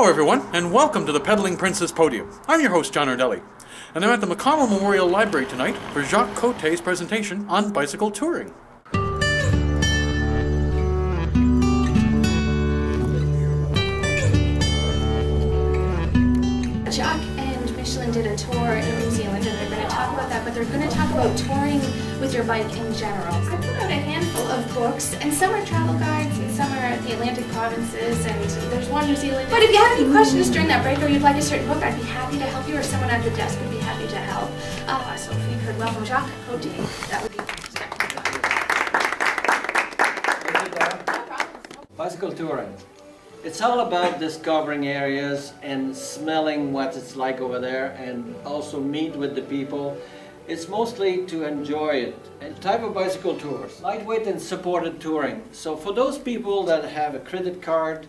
Hello everyone, and welcome to the Pedaling Princess Podium. I'm your host, John Ardelli, and I'm at the McConnell Memorial Library tonight for Jacques Coté's presentation on bicycle touring. Jacques and Madeline did a tour in New Zealand, and they're going to talk about that, but they're going to talk about touring with your bike in general. I put out a handful of books, and some are travel guides, and some are the Atlantic provinces, and there's one New Zealand. But if you have any questions during that break, or you'd like a certain book, I'd be happy to help you, or someone at the desk would be happy to help. So if you could welcome Jacques Coté, that would be great. Bicycle touring. It's all about discovering areas and smelling what it's like over there, and also meet with the people. It's mostly to enjoy it. And type of bicycle tours, lightweight and supported touring. So for those people that have a credit card,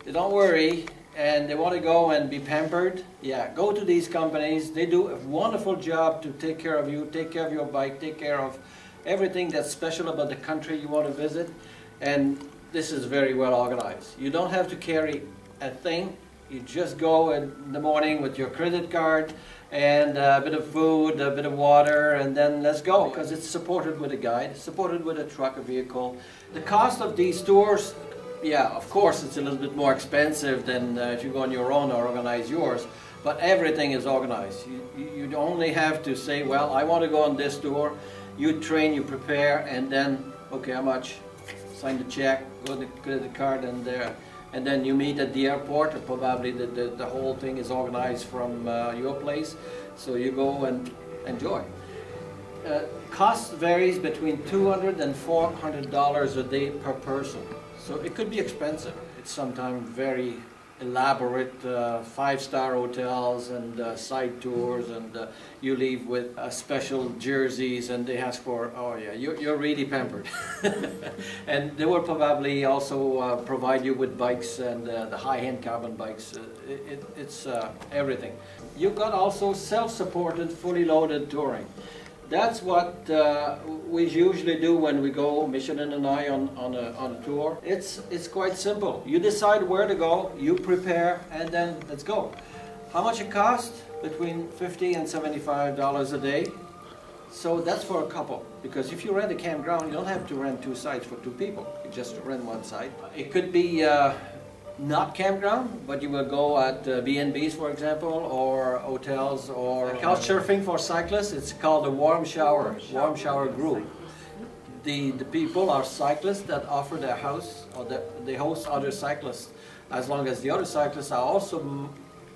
they don't worry and they want to go and be pampered, yeah, go to these companies. They do a wonderful job to take care of you, take care of your bike, take care of everything that's special about the country you want to visit. And this is very well organized. You don't have to carry a thing. You just go in the morning with your credit card and a bit of food, a bit of water, and then let's go, because it's supported with a guide, supported with a truck, a vehicle. The cost of these tours, yeah, of course it's a little bit more expensive than if you go on your own or organize yours, but everything is organized. You only have to say, well, I want to go on this tour. You train, you prepare, and then, okay, how much? Sign the check, go to the credit card, and then you meet at the airport, or probably the whole thing is organized from your place, so you go and enjoy. Cost varies between $200 and $400 a day per person, so it could be expensive. It's sometimes very elaborate five-star hotels and side tours, and you leave with special jerseys, and they ask for, oh yeah, you're really pampered. And they will probably also provide you with bikes, and the high-end carbon bikes. It's everything. You've got also self-supported, fully loaded touring. That's what we usually do when we go, Madeline and I, on a tour. It's quite simple. You decide where to go, you prepare, and then let's go. How much it costs? Between $50 and $75 a day. So that's for a couple. Because if you rent a campground, you don't have to rent two sites for two people. You just rent one site. It could be not campground, but you will go at B&Bs, for example, or hotels, or couch surfing for cyclists. It's called a warm shower group. The people are cyclists that offer their house, or they host other cyclists, as long as the other cyclists are also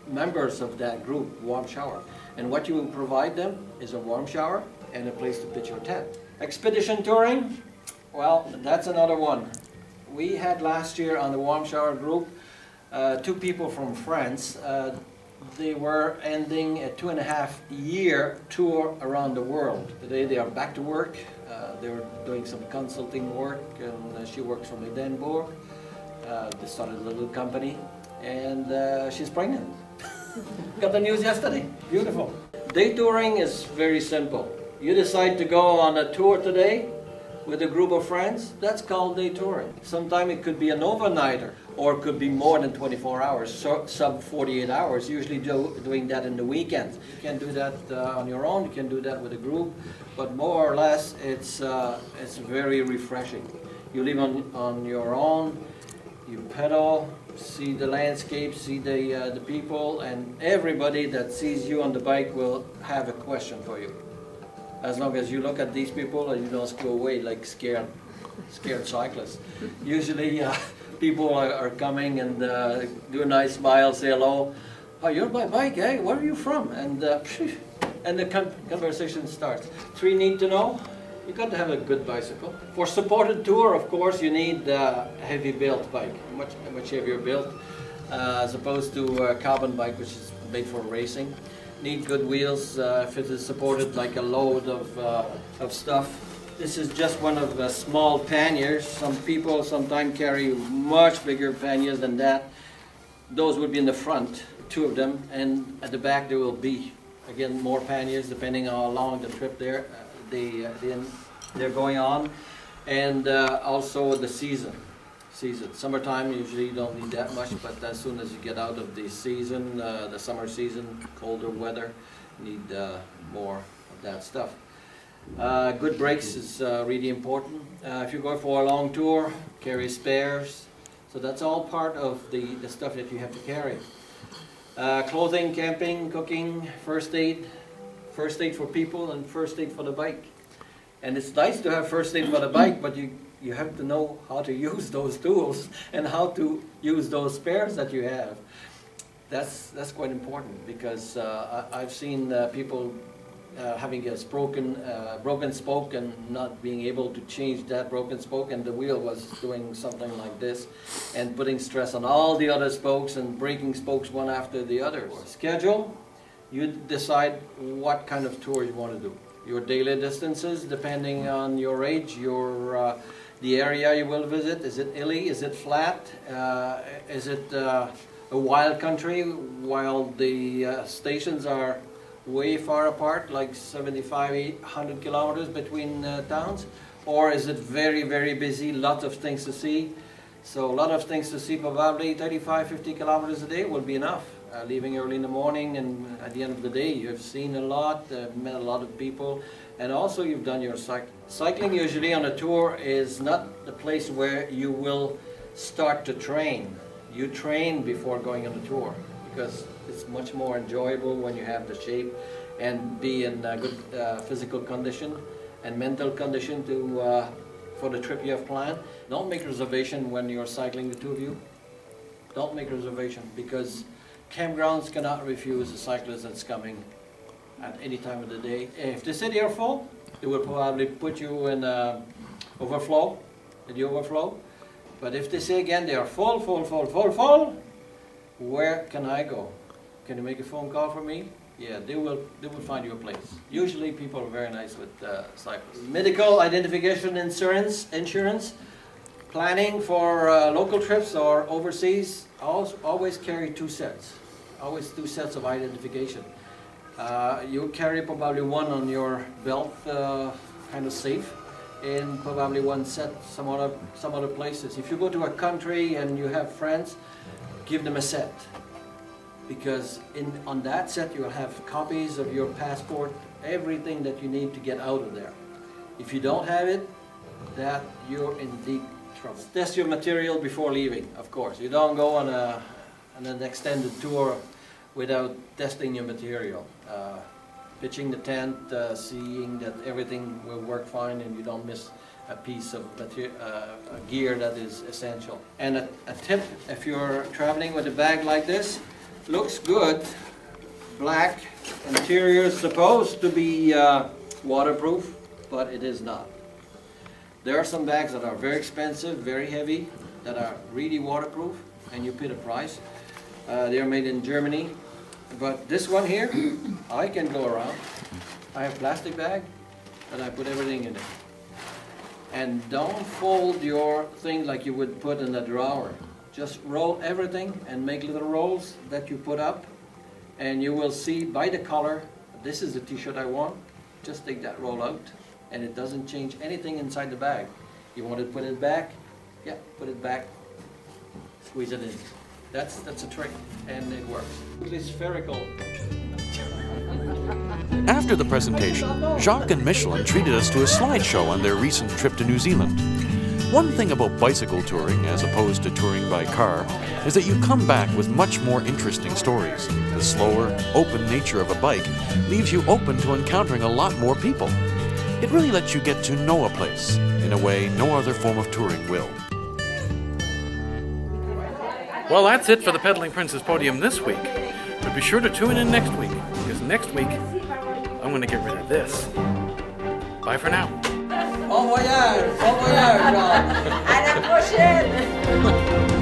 members of that group, warm shower. And what you will provide them is a warm shower and a place to pitch your tent. Expedition touring, well, that's another one. We had last year on the warm shower group two people from France. They were ending a 2.5-year tour around the world. Today they are back to work. They were doing some consulting work, and she works from Edinburgh. They started a little company, and she's pregnant. Got the news yesterday. Beautiful. Day touring is very simple. You decide to go on a tour today with a group of friends, that's called day touring. Sometimes it could be an overnighter, or it could be more than 24 hours, so sub 48 hours, usually doing that in the weekends. You can do that on your own, you can do that with a group, but more or less it's very refreshing. You live on your own, you pedal, see the landscape, see the people, and everybody that sees you on the bike will have a question for you. As long as you look at these people and you don't go away like scared cyclists. Usually people are coming and do a nice smile, say hello. Oh, you're on my bike, eh? Where are you from? And the conversation starts. 3 need to know. You got to have a good bicycle. For supported tour, of course, you need a heavy built bike, much heavier built, as opposed to a carbon bike, which is made for racing. Need good wheels if it is supported like a load of stuff. This is just one of the small panniers. Some people sometimes carry much bigger panniers than that. Those would be in the front, 2 of them, and at the back there will be, again, more panniers depending on how long the trip they're going on, and also the season. season. Summertime, usually you don't need that much, but as soon as you get out of the season, the summer season, colder weather, you need more of that stuff. Good brakes is really important. If you go for a long tour, carry spares. So that's all part of the stuff that you have to carry. Clothing, camping, cooking, first aid for people and first aid for the bike. And it's nice to have first aid for the bike, but you have to know how to use those tools and how to use those spares that you have. That's quite important, because I've seen people having a broken spoke and not being able to change that broken spoke, and the wheel was doing something like this and putting stress on all the other spokes and breaking spokes one after the other. Schedule, you decide what kind of tour you want to do. Your daily distances, depending on your age, the area you will visit. Is it hilly? Is it flat? Is it a wild country while the stations are way far apart, like 75, 800 kilometers between towns? Or is it very, very busy, lots of things to see? So a lot of things to see, probably 35, 50 kilometers a day will be enough. Leaving early in the morning, and at the end of the day you've seen a lot, met a lot of people, and also you've done your cycling. Cycling usually on a tour is not the place where you will start to train. You train before going on the tour, because it's much more enjoyable when you have the shape and be in good physical condition and mental condition for the trip you have planned. Don't make reservation when you're cycling, the two of you. Don't make reservation, because campgrounds cannot refuse a cyclist that's coming at any time of the day. If they say they are full, they will probably put you in overflow, in the overflow. But if they say again they are full, where can I go? Can you make a phone call for me? Yeah, they will find you a place. Usually people are very nice with cyclists. Medical identification insurance, planning for local trips or overseas, always carry two sets. Always two sets of identification. You carry probably one on your belt, kind of safe, and probably one set some other places. If you go to a country and you have friends, give them a set, because on that set you will have copies of your passport, everything that you need to get out of there. If you don't have it, that you're in deep trouble. Test your material before leaving, of course. You don't go on an extended tour without testing your material. Pitching the tent, seeing that everything will work fine and you don't miss a piece of gear that is essential. And a tip, if you're traveling with a bag like this, looks good, black, interior is supposed to be waterproof, but it is not. There are some bags that are very expensive, very heavy, that are really waterproof, and you pay the price. They are made in Germany. But this one here, I can go around. I have a plastic bag, and I put everything in it. And don't fold your thing like you would put in a drawer. Just roll everything and make little rolls that you put up, and you will see by the color, this is the t-shirt I want. Just take that roll out, and it doesn't change anything inside the bag. You want to put it back? Yeah, put it back, squeeze it in. That's a trick, and it works. It's spherical. After the presentation, Jacques and Madeline treated us to a slideshow on their recent trip to New Zealand. One thing about bicycle touring, as opposed to touring by car, is that you come back with much more interesting stories. The slower, open nature of a bike leaves you open to encountering a lot more people. It really lets you get to know a place in a way no other form of touring will. Well, that's it for the Pedaling Princess Podium this week. But be sure to tune in next week, because next week I'm going to get rid of this. Bye for now. Bon voyage, John. À la prochaine.